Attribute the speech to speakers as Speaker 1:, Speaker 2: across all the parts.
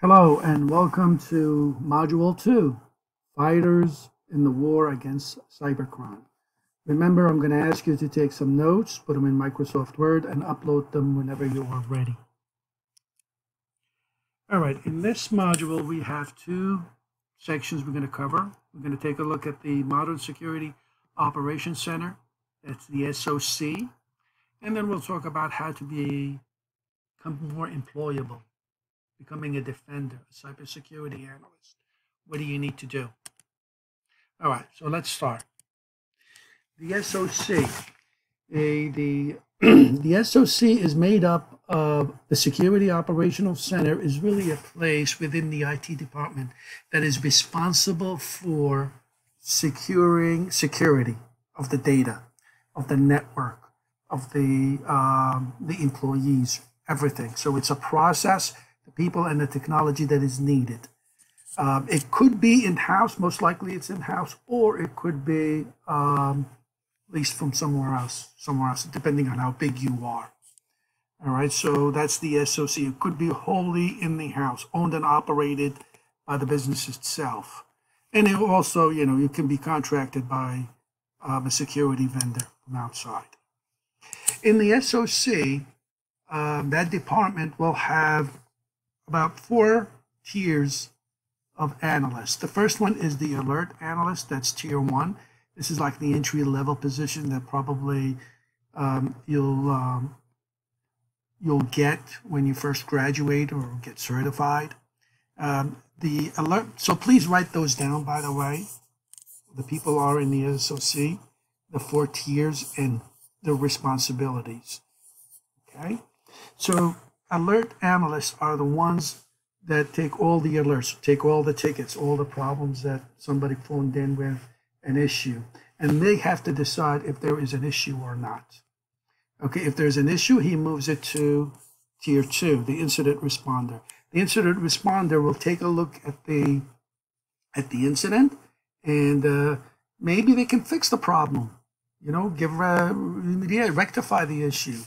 Speaker 1: Hello and welcome to Module 2, Fighters in the War Against Cybercrime. Remember, I'm going to ask you to take some notes, put them in Microsoft Word, and upload them whenever you are ready. All right, in this module, we have two sections we're going to cover. We're going to take a look at the Modern Security Operations Center, that's the SOC, and then we'll talk about how to become more employable. Becoming a defender, a cybersecurity analyst. What do you need to do? All right, so let's start. The SOC. The SOC is made up of the Security Operational Center is really a place within the IT department that is responsible for securing security of the data, of the network, of the employees, everything. So it's a process, people and the technology that is needed. It could be in-house, most likely it's in-house, or it could be at least from somewhere else, depending on how big you are. All right, so that's the SOC. It could be wholly in the house, owned and operated by the business itself. And it also, you can be contracted by a security vendor from outside. In the SOC, that department will have about 4 tiers of analysts. The first one is the alert analyst. That's tier 1. This is like the entry-level position that probably you'll get when you first graduate or get certified. The alert. So please write those down. By the way, the people are in the SOC, the 4 tiers and the responsibilities. Okay, so alert analysts are the ones that take all the alerts, take all the tickets, all the problems that somebody phoned in with an issue. And they have to decide if there is an issue or not. Okay, if there's an issue, he moves it to tier 2, the incident responder. The incident responder will take a look at the incident and maybe they can fix the problem, rectify the issue.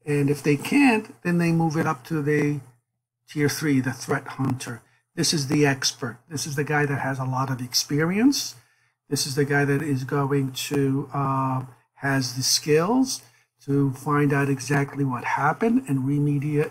Speaker 1: And if they can't, then they move it up to the tier 3, the threat hunter. This is the expert. This is the guy that has a lot of experience. This is the guy that is going to has the skills to find out exactly what happened and remediate,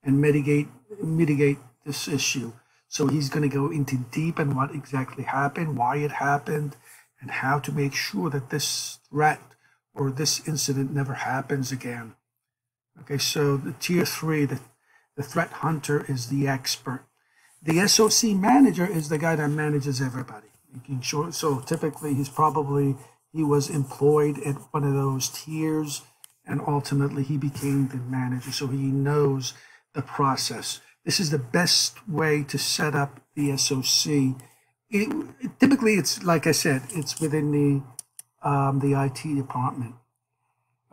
Speaker 1: and mitigate this issue. So he's going to go into deep on what exactly happened, why it happened, and how to make sure that this threat or this incident never happens again. Okay, so the tier 3, the threat hunter is the expert. The SOC manager is the guy that manages everybody. Making sure, so typically he was employed at one of those tiers and ultimately he became the manager. So he knows the process. This is the best way to set up the SOC. Typically, it's like I said, it's within the IT department.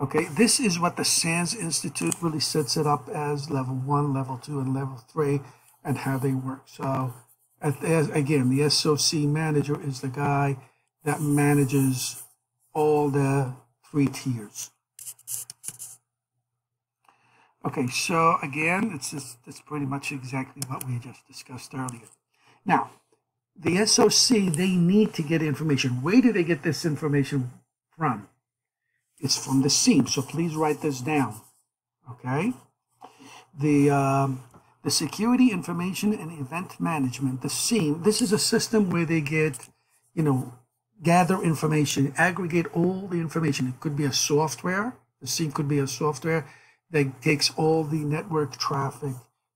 Speaker 1: Okay, this is what the SANS Institute really sets it up as: level 1, level 2, and level 3, and how they work. So, again, the SOC manager is the guy that manages all the 3 tiers. Okay, so again, it's pretty much exactly what we just discussed earlier. Now, the SOC, they need to get information. Where do they get this information from? It's from the SIEM, so please write this down. Okay, the Security Information and Event Management, the SIEM. This is a system where they get, gather information, aggregate all the information. It could be a software. The SIEM could be a software that takes all the network traffic,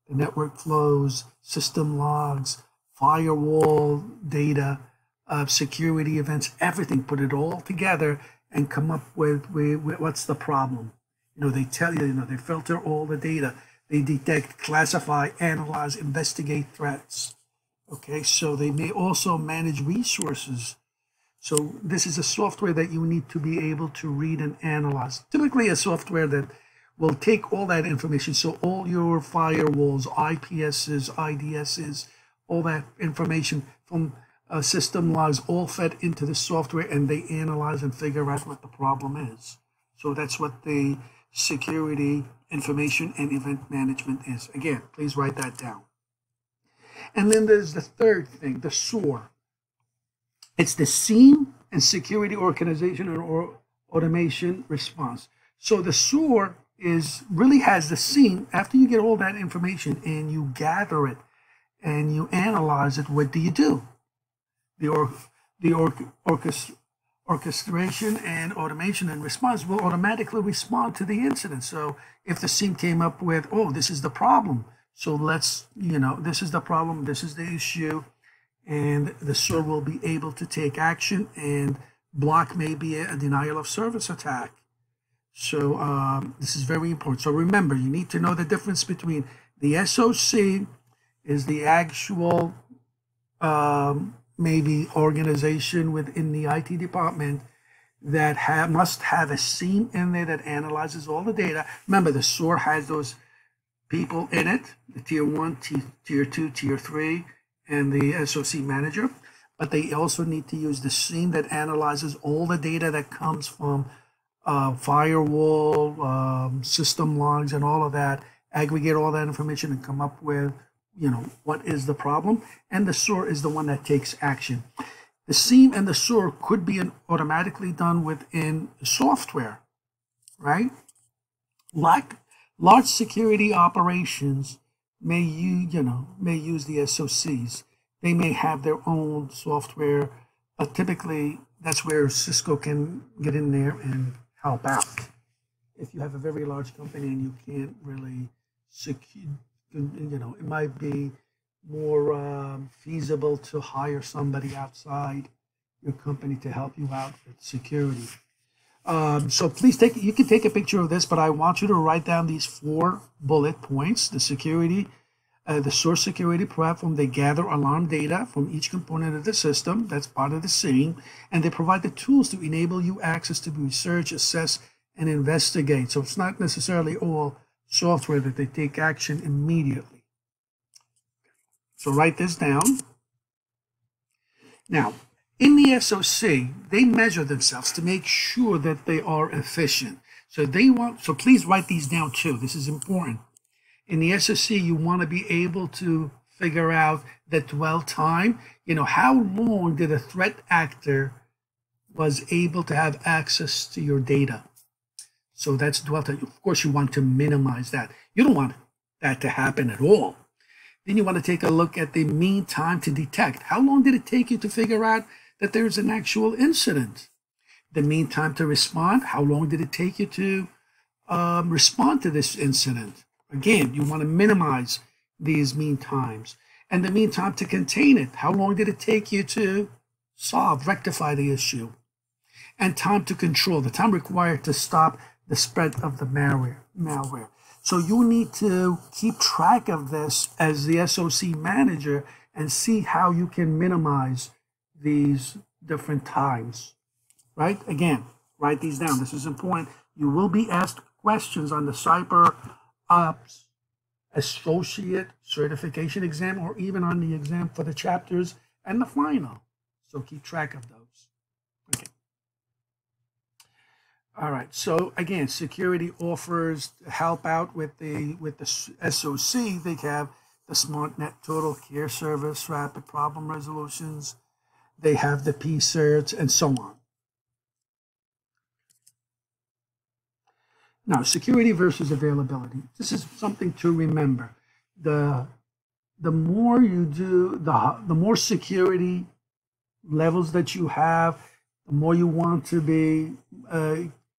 Speaker 1: the network flows, system logs, firewall data, security events, everything. Put it all together and come up with what's the problem. They tell you, they filter all the data. They detect, classify, analyze, investigate threats. Okay, so they may also manage resources. So this is a software that you need to be able to read and analyze. Typically a software that will take all that information. So all your firewalls, IPSs, IDSs, all that information from system logs all fed into the software, and they analyze and figure out what the problem is. So that's what the Security Information and Event Management is. Again, please write that down. And then there's the third thing, the SOAR. It's the SIEM and Security Organization or Automation Response. So the SOAR really has the SIEM. After you get all that information and you gather it and you analyze it, what do? The orchestration and automation and response will automatically respond to the incident. So if the SIEM came up with, oh, this is the problem, so let's, this is the problem, this is the issue, and the SOAR will be able to take action and block maybe a denial of service attack. So this is very important. So remember, you need to know the difference between the SOC is the actual maybe organization within the IT department that must have a SIEM in there that analyzes all the data. Remember, the SOAR has those people in it, the tier 1, tier 2, tier 3, and the SOC Manager. But they also need to use the SIEM that analyzes all the data that comes from firewall, system logs, and all of that, aggregate all that information and come up with, what is the problem. And the SOAR is the one that takes action. The SIEM and the SOAR could be automatically done within software, right? Like large security operations may use the SOCs. They may have their own software. Typically, that's where Cisco can get in there and help out. If you have a very large company and you can't really secure, it might be more feasible to hire somebody outside your company to help you out with security. So please you can take a picture of this, but I want you to write down these 4 bullet points. The security, the source security platform, they gather alarm data from each component of the system. That's part of the SIEM. And they provide the tools to enable you access to research, assess, and investigate. So it's not necessarily all software that they take action immediately. So write this down. Now, in the SOC, they measure themselves to make sure that they are efficient. So please write these down too. This is important. In the SOC, you want to be able to figure out the dwell time. How long did a threat actor was able to have access to your data? So that's dwell time. Of course, you want to minimize that. You don't want that to happen at all. Then you want to take a look at the mean time to detect. How long did it take you to figure out that there's an actual incident? The mean time to respond. How long did it take you to respond to this incident? Again, you want to minimize these mean times. And the mean time to contain it. How long did it take you to rectify the issue? And time to control, the time required to stop the spread of the malware. So you need to keep track of this as the SOC manager and see how you can minimize these different times, right? Again, write these down. This is important. You will be asked questions on the CyberOps Associate Certification exam or even on the exam for the chapters and the final. So keep track of those. Okay. All right. So again, security offers help out with the SOC. They have the Smart Net Total Care Service, rapid problem resolutions. They have the P-certs and so on. Now, security versus availability. This is something to remember. The more you do, the more security levels that you have, the more you want to be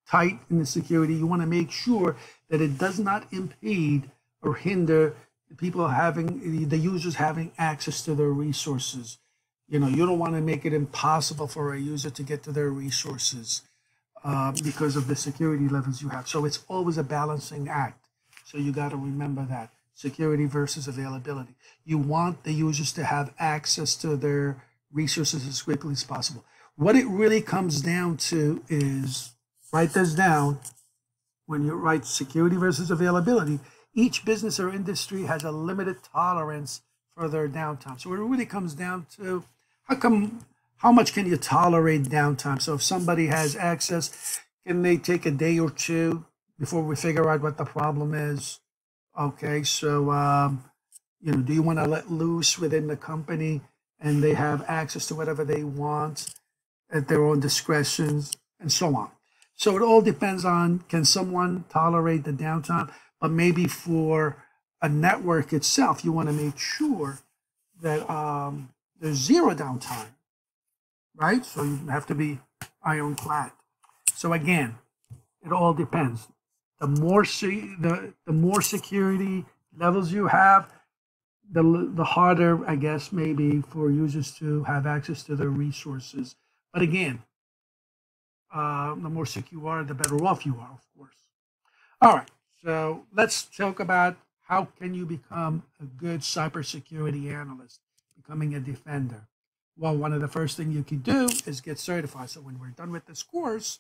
Speaker 1: tight in the security. You want to make sure that it does not impede or hinder the users having access to their resources. You don't want to make it impossible for a user to get to their resources because of the security levels you have. So it's always a balancing act. So you got to remember that. Security versus availability. You want the users to have access to their resources as quickly as possible. What it really comes down to is, write this down, when you write security versus availability, each business or industry has a limited tolerance for their downtime. So it really comes down to how much can you tolerate downtime? So if somebody has access, can they take a day or two before we figure out what the problem is? Okay, so do you want to let loose within the company and they have access to whatever they want at their own discretions and so on. So it all depends on, can someone tolerate the downtime? But maybe for a network itself, you want to make sure that there's zero downtime, right? So you have to be ironclad. So again, it all depends. The more security levels you have, the harder, I guess, maybe for users to have access to their resources. But again, the more secure you are, the better off you are, of course. All right, so let's talk about how can you become a good cybersecurity analyst, becoming a defender. Well, one of the first things you can do is get certified. So when we're done with this course,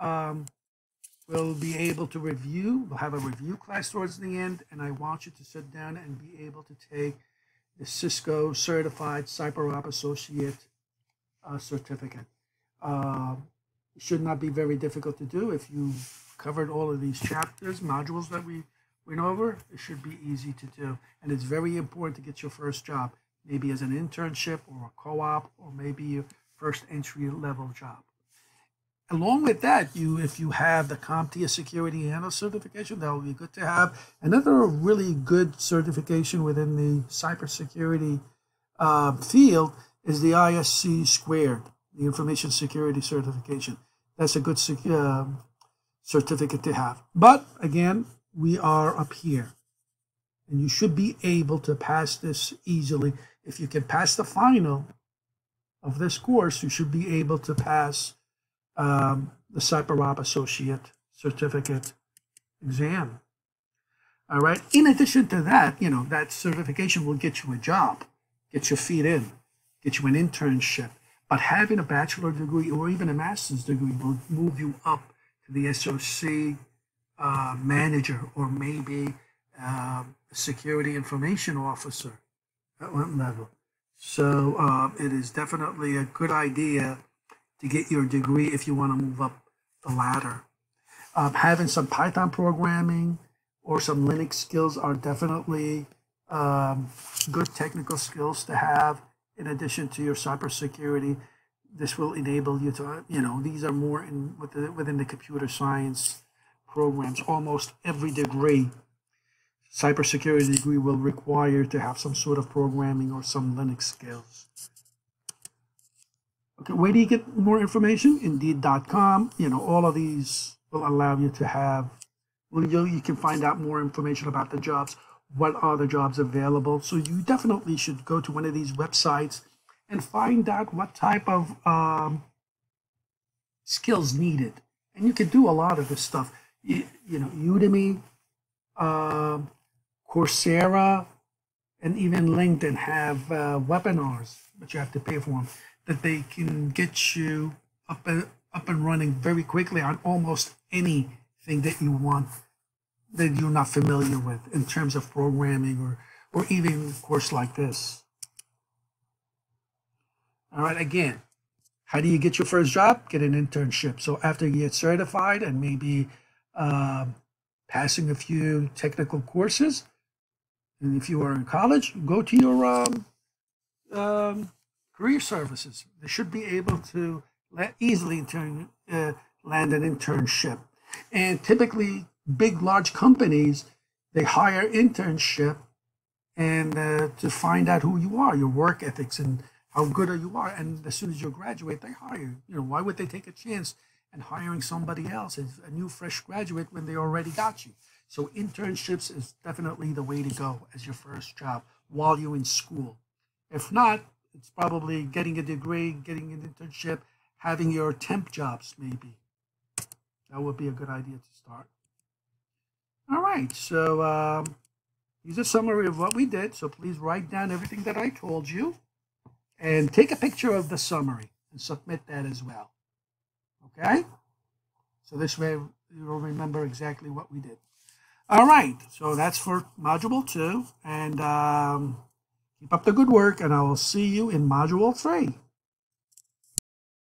Speaker 1: we'll be able to review. We'll have a review class towards the end, and I want you to sit down and be able to take the Cisco Certified CyberOps Associate certificate. It should not be very difficult to do. If you've covered all of these chapters, modules that we went over, it should be easy to do. And it's very important to get your first job, maybe as an internship or a co-op, or maybe your first entry-level job. Along with that, if you have the CompTIA Security Analyst certification, that will be good to have. Another really good certification within the cybersecurity field is the ISC Squared, the Information Security Certification. That's a good certificate to have. But again, we are up here, and you should be able to pass this easily. If you can pass the final of this course, you should be able to pass the CyberOps Associate Certificate exam. All right. In addition to that, that certification will get you a job, get your feet in, get you an internship. But having a bachelor degree or even a master's degree will move you up to the SOC Manager, or maybe a security information officer at one level. So it is definitely a good idea to get your degree if you want to move up the ladder. Having some Python programming or some Linux skills are definitely good technical skills to have in addition to your cybersecurity. This will enable you to, these are more within the computer science programs. Almost every degree, cybersecurity degree, will require to have some sort of programming or some Linux skills. Okay, where do you get more information? Indeed.com. All of these will allow you to have, you can find out more information about the jobs. What are the jobs available? So you definitely should go to one of these websites and find out what type of skills needed. And you can do a lot of this stuff. Udemy, Coursera, and even LinkedIn have webinars, but you have to pay for them, that they can get you up and running very quickly on almost anything that you want that you're not familiar with in terms of programming or even a course like this. All right, again, how do you get your first job? Get an internship. So after you get certified and maybe passing a few technical courses, and if you are in college, go to your career services. They should be able to easily land an internship. And typically, large companies, they hire internship and to find out who you are, your work ethics, and how good you are. And as soon as you graduate, they hire you. Why would they take a chance in hiring somebody else, a new fresh graduate, when they already got you? So internships is definitely the way to go as your first job while you're in school. If not, it's probably getting a degree, getting an internship, having your temp jobs maybe. That would be a good idea to start. All right, so here's a summary of what we did. So please write down everything that I told you and take a picture of the summary and submit that as well. Okay? So this way you'll remember exactly what we did. All right, so that's for Module 2. And keep up the good work, and I will see you in Module 3.